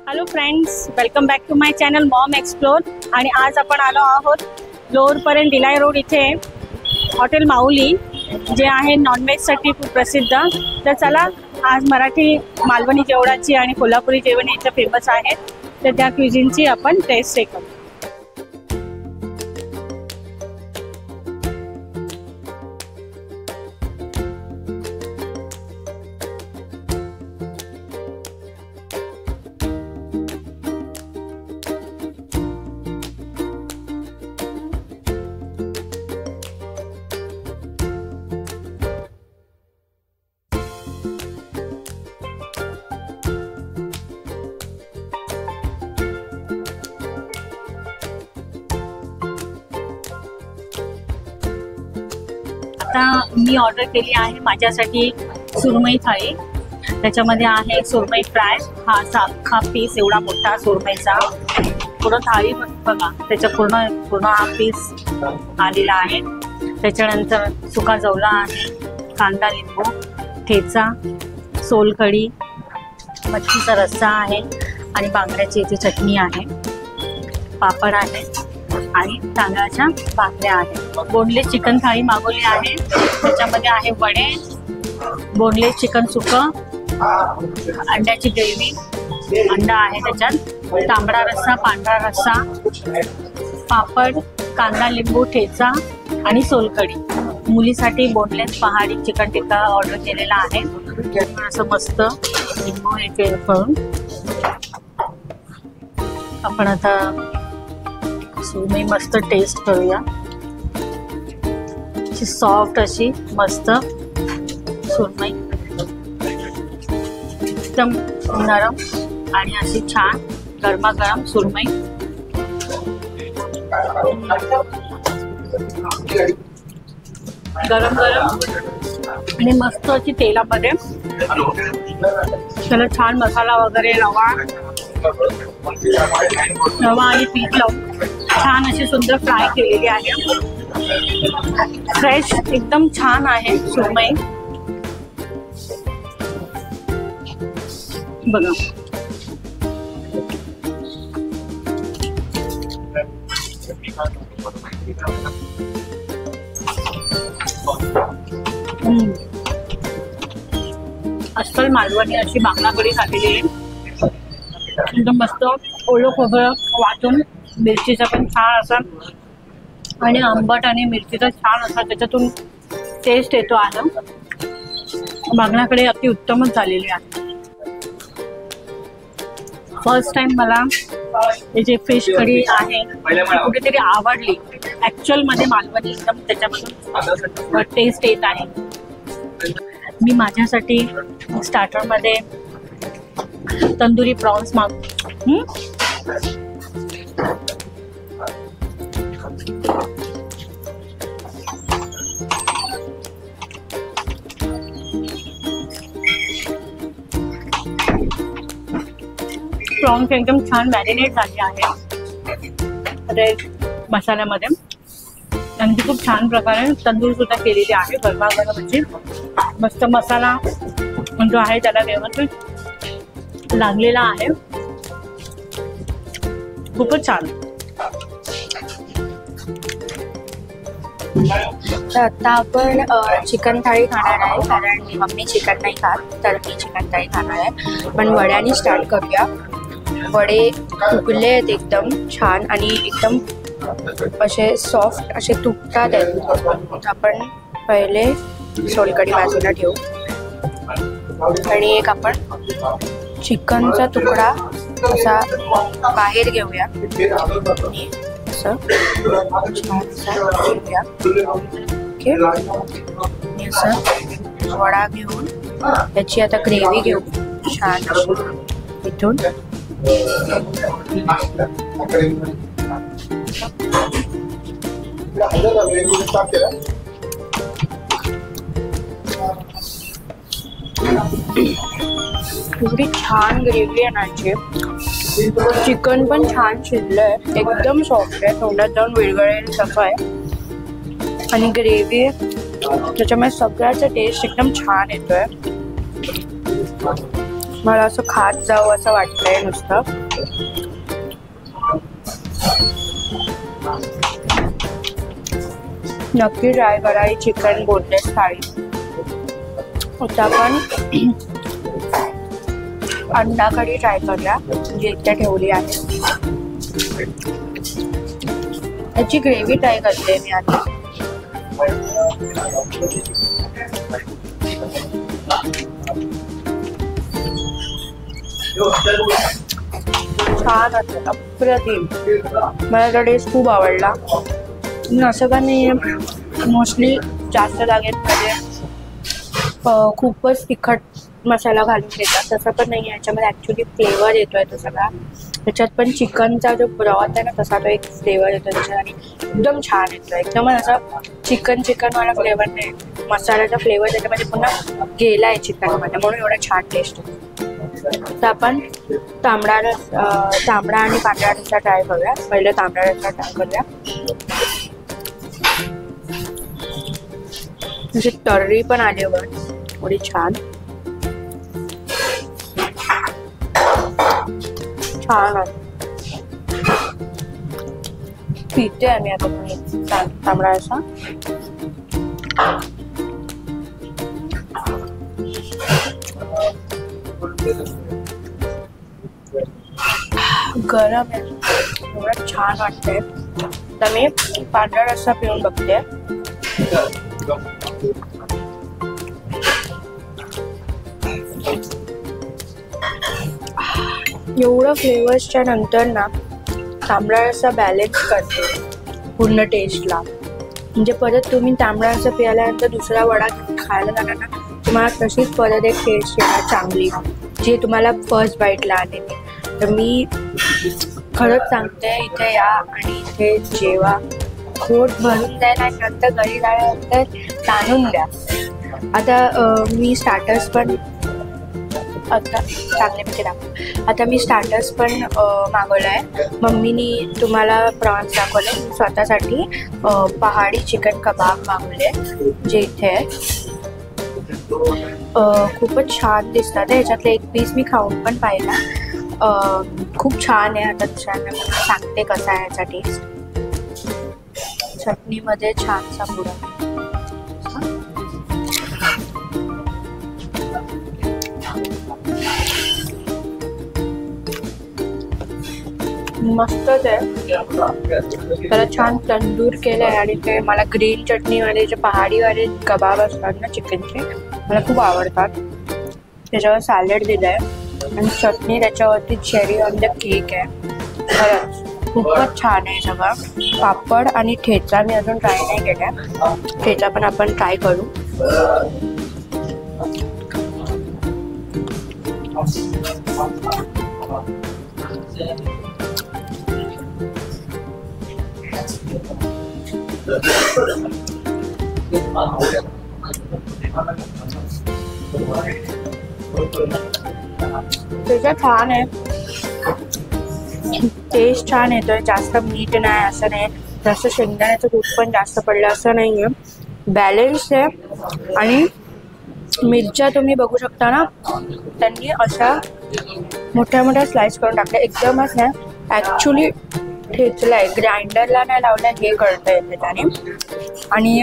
Hello friends, welcome back to my channel mom explore. आणि आज आपण आलो आहोत लोअरपर्यंत डिलाय रोड इथे हॉटेल माऊली, जे आहे नॉनव्हेजसाठी खूप प्रसिद्ध. तर चला, आज मराठी मालवणी जेवणाची आणि कोल्हापुरी जेवण इथं फेमस आहे, तर त्या क्युझिनची आपण टेस्ट करू. आता मी ऑर्डर केली आहे माझ्यासाठी सुरमई थाळी. त्याच्यामध्ये आहे सुरमई फ्राय, हा अख्खा पीस एवढा मोठा सुरमईचा. पूर्ण थाळी बघा, त्याच्या पूर्ण हा पीस आलेला आहे. त्याच्यानंतर सुका जवला आहे, कांदा लिंबू ठेचा, सोलकढी, मच्छीचा रस्सा आहे आणि बांगड्याची इथे चटणी आहे, पापड आहे आणि तांदळाच्या भाकऱ्या आहेत. बोनलेस चिकन थाळी मागवली आहे. त्याच्यामध्ये आहे वडे, बोनलेस चिकन सुकं, अंड्याची ग्रेव्ही, अंडा आहे त्याच्यात, तांबडा रस्सा, पांढरा रस्सा, पापड, कांदा लिंबू ठेचा आणि सोलकढी. मुलीसाठी बोनलेस पहाडी चिकन टिक्का ऑर्डर केलेला आहे. असं मस्त लिंबू हे करून आपण आता सुरमई मस्त टेस्ट करूया. सॉफ्ट अशी मस्त सुरमई, एकदम नरम आणि अशी छान गरमागरम सुरमई. गरम गरम आणि मस्त अशी तेलामध्ये त्याला छान मसाला वगैरे, रवा आणि पीठ लावून छान अशी सुंदर फ्राय केलेली आहे. फ्रेश एकदम छान आहे सुरमई बघा. अस्सल मालवणी अशी बांगडा झालेली आहे. एकदम मस्त ओलं खोबरं वाटून, मिरचीचा पण छान असा आणि आंबट आणि मिरचीचा छान असा त्याच्यातून टेस्ट येतो आहे. बांगड्याकडे अति उत्तमच झालेली आहे. फर्स्ट टाइम मला हे जे फिश कढी आहे कुठेतरी आवडली. ॲक्च्युअल मध्ये मालवणी एकदम त्याच्यामधून टेस्ट येत आहे. मी माझ्यासाठी स्टार्टरमध्ये तंदुरी प्रॉन्स प्रॉन्स एकदम छान मॅरिनेट झाली आहे रेड मसाल्यामध्ये आणि ती खूप छान प्रकारे तंदूर सुद्धा केलेली आहे. गरमागरमची मस्त मसाला जो आहे त्याला व्यवस्थित लागलेला आहे. खूपच छान. तर आता आपण चिकन थाळी खाणार आहे, कारण मम्मी चिकन नाही खात, तर मी चिकन थाळी खाणार आहे. पण वड्याने स्टार्ट करूया. वडे उकले आहेत एकदम छान आणि एकदम असे सॉफ्ट असे तुटतात आहेत. आपण पहिले सोलकढी बाजूला ठेवू आणि एक आपण चिकनचा तुकडा असा बाहेर घेऊया, असं छानसा घेऊया. ओके, असं वडा घेऊन त्याची आता ग्रेव्ही घेऊ छान अशी इथून. एवढी छान ग्रेव्ही आहे नाची. चिकन पण छान शिजलंय, एकदम सॉफ्ट आहे, तोंडात जाऊन विरघळेल तसं आहे. आणि ग्रेव्ही त्याच्यामुळे सगळ्याचा टेस्ट एकदम छान येतोय. मला असं खात जावं असं वाटतंय नुसतं. नक्की ट्राय करा ही चिकन बोनलेस थाळी. आता आपण अंडा कढी ट्राय करूया, जी इथे ठेवली आहे. त्याची ग्रेव्ही ट्राय करते मी आता. छान असतं, अप्रतिम. मला तो टेस्ट खूप आवडला. असं का नाही मोस्टली जास्त जागेमध्ये खूपच तिखट मसाला घालून देतात, तसं पण नाही. याच्यामध्ये ॲक्च्युली फ्लेवर येतोय तो सगळा. त्याच्यात पण चिकनचा जो ब्रॉथ आहे ना, तसा तो एक फ्लेवर येतो त्याच्यात आणि एकदम छान येतो. एकदम असं चिकनवाला फ्लेवर नाही, मसाल्याचा फ्लेवर त्याच्यामध्ये पुन्हा गेला आहे चिकनमध्ये, म्हणून एवढा छान टेस्ट होतो. तर आपण तांबडा आणि पांढरा रस्सा ट्राय करूया. पहिलं तांबडा रस्सा ट्राय करूया. म्हणजे तर्री पण आली वर थोडी छान छान पिते आहे मी आता तांबडा रस्सा. गरम आहे, एवढं छान वाटतंय. तर मी पांढरा रस्सा पिऊन बघते. एवढं फ्लेवर्सच्या नंतर ना तांबडा रस्सा बॅलन्स करते पूर्ण टेस्टला. म्हणजे परत तुम्ही तांबडा रस्सा प्यायल्यानंतर दुसरा वडा खायला जाणार ना, तुम्हाला तशीच परत एक टेस्ट येणार चांगली, जे तुम्हाला फर्स्ट बाईटला आले. तर मी खरंच सांगते, इथे या आणि इथे जेवा, पोट भरून जाईल आणि नंतर घरी जाण्यानंतर ताणून द्या. आता मी स्टार्टर्स पण आता मी स्टार्टर्स पण मागवलं आहे. मम्मीनी तुम्हाला प्रॉन्स दाखवले, स्वतःसाठी पहाडी चिकन कबाब मागवले, जे इथे आहे. खूपच छान दिसतात. ह्याच्यातले एक पीस मी खाऊन पण पाहिला, खूप छान आहे. आता दुसऱ्यांना मी सांगते कसा आहे याचा टेस्ट. चटणीमध्ये छानसा पुडा, मस्तच आहे. त्याला छान तंदूर केलंय आणि ते मला ग्रीन चटणीवाले जे पहाडीवाले कबाब असतात ना चिकनचे, मला खूप आवडतात. त्याच्यावर सॅलड दिलंय आणि चटणी त्याच्यावरती चेरी ऑन द केक आहे. खरंच खूपच छान आहे सगळं. पापड आणि ठेचा मी अजून ट्राय नाही केला, ठेचा पण आपण ट्राय करू. ठेचा छान आहे, टेस्ट छान येतोय. जास्त मीठ नाही असं नाही, जास्त शेंगदाण्याचं कूट पण जास्त पडलं असं नाही आहे. बॅलन्स आहे. आणि मिरच्या तुम्ही बघू शकता ना, त्यांनी अशा मोठ्या मोठ्या स्लाइस करून टाकल्या, एकदमच नाही ॲक्च्युली ठेचलाय, ग्राइंडरला नाही लावलाय हे कळतं येते त्याने. आणि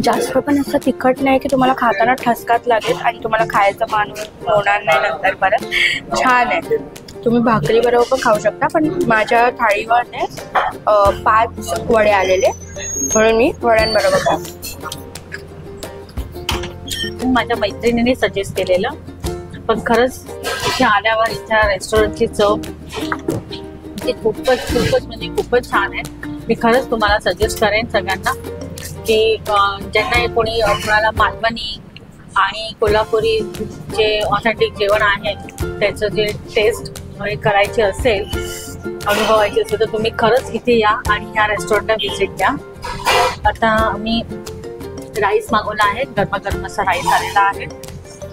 जास्त पण असं तिखट नाही की तुम्हाला खाताना ठसकाच लागेल आणि तुम्हाला खायचं मान होणार नाही नंतर परत. छान आहे. तुम्ही भाकरी बरोबर पण खाऊ शकता, पण माझ्या थाळीवर 5 वडे आलेले, म्हणून मी वड्यांबरोबर खाते. माझ्या मैत्रिणीने सजेस्ट केलेलं, पण खरंच इथे आल्यावर इथल्या रेस्टॉरंटची चव ती खूपच छान आहे. मी खरंच तुम्हाला सजेस्ट करेन सगळ्यांना की ज्यांना कोणी कोणाला मालवणी आणि कोल्हापुरी जे ऑथेंटिक जेवण आहे त्याचं जे टेस्ट करायची असेल, अनुभवायची असेल, तर तुम्ही खरंच इथे या आणि ह्या रेस्टॉरंटला व्हिजिट द्या. आता मी राईस मागवला आहे, गरमागरम असा राईस आलेला आहे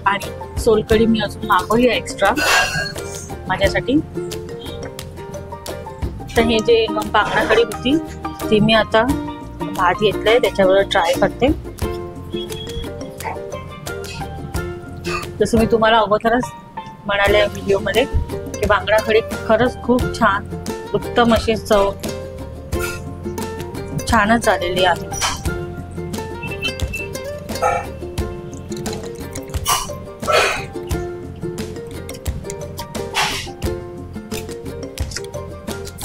आणि सोलकढी मी अजून मागवली आहे एक्स्ट्रा माझ्यासाठी. तर हे जे बांगडा कढी होती ती मी आता भात घेतलंय त्याच्यावर ट्राय करते. जसं मी तुम्हाला अगोदरच म्हणाले व्हिडिओमध्ये की बांगडा कढी खरंच खूप छान, उत्तम अशी चव छानच झालेली आहे.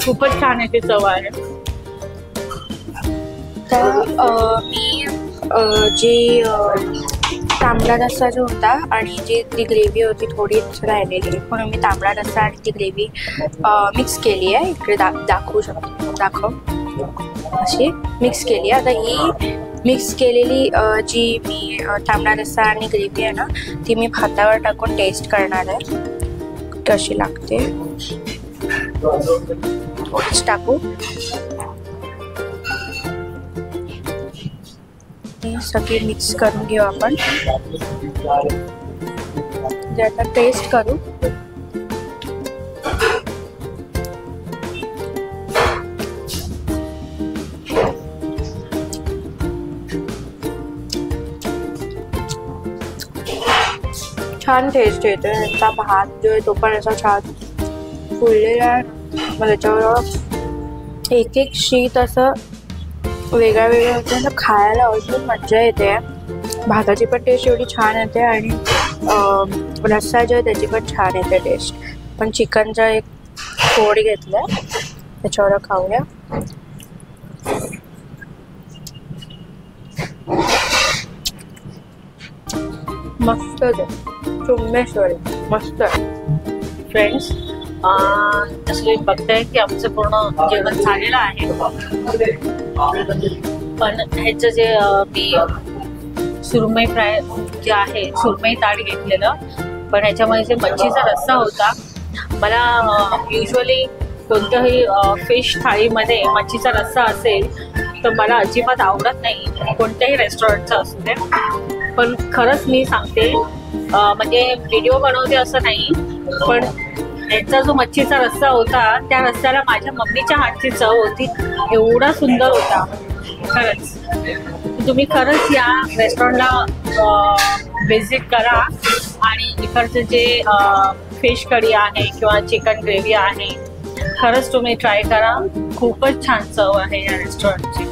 खूपच छान याची चव आहे. तर मी जी तांबडा रस्सा जो होता आणि जी ती ग्रेव्ही होती थोडीच राहिलेली, म्हणून मी तांबडा रस्सा आणि ती ग्रेव्ही मिक्स केली आहे. इकडे दाखव अशी मिक्स केली आहे. आता ही मिक्स केलेली जी मी तांबडा रस्सा आणि ग्रेव्ही आहे ना, ती मी भातावर टाकून टेस्ट करणार आहे कशी लागते. थोडीच टाकू. सगळी मिक्स करून घेऊ आपण. आता टेस्ट करू. छान टेस्ट येतोय. त्यांचा भात जो आहे तो पण असा छान फुललेला आहे. मग त्याच्यावर एक एक शीत असं वेगळ्या वेगळ्या होते ना, खायला अजून मजा येते. भाताची पण टेस्ट एवढी छान येते आणि रस्सा जो आहे त्याची पण छान येते टेस्ट. पण चिकनचा एक फोड घेतला त्याच्यावर खाऊया. मस्त आहे, चुम्मेश्वरी मस्त आहे. फ्रेंड्स, जसं तुम्ही बघताय की आमचं पूर्ण जेवण झालेलं आहे. पण ह्याचं जे मी सुरमई फ्राय जे आहे, सुरमई ताट घेतलेलं, पण ह्याच्यामध्ये जे मच्छीचा रस्सा होता, मला युजली कोणत्याही फिश थाळीमध्ये मच्छीचा रस्सा असेल तर मला अजिबात आवडत नाही, कोणत्याही रेस्टॉरंटचा असू दे. पण खरंच मी सांगते, म्हणजे व्हिडिओ बनवते असं नाही, पण ह्याचा जो मच्छीचा रस्सा होता त्या रस्स्याला माझ्या मम्मीच्या हातची चव होती. एवढा सुंदर होता खरंच. तुम्ही खरंच या रेस्टॉरंटला व्हिजिट करा आणि इकडचं जे फिश कढी आहे किंवा चिकन ग्रेव्ही आहे खरंच तुम्ही ट्राय करा. खूपच छान चव आहे या रेस्टॉरंटची.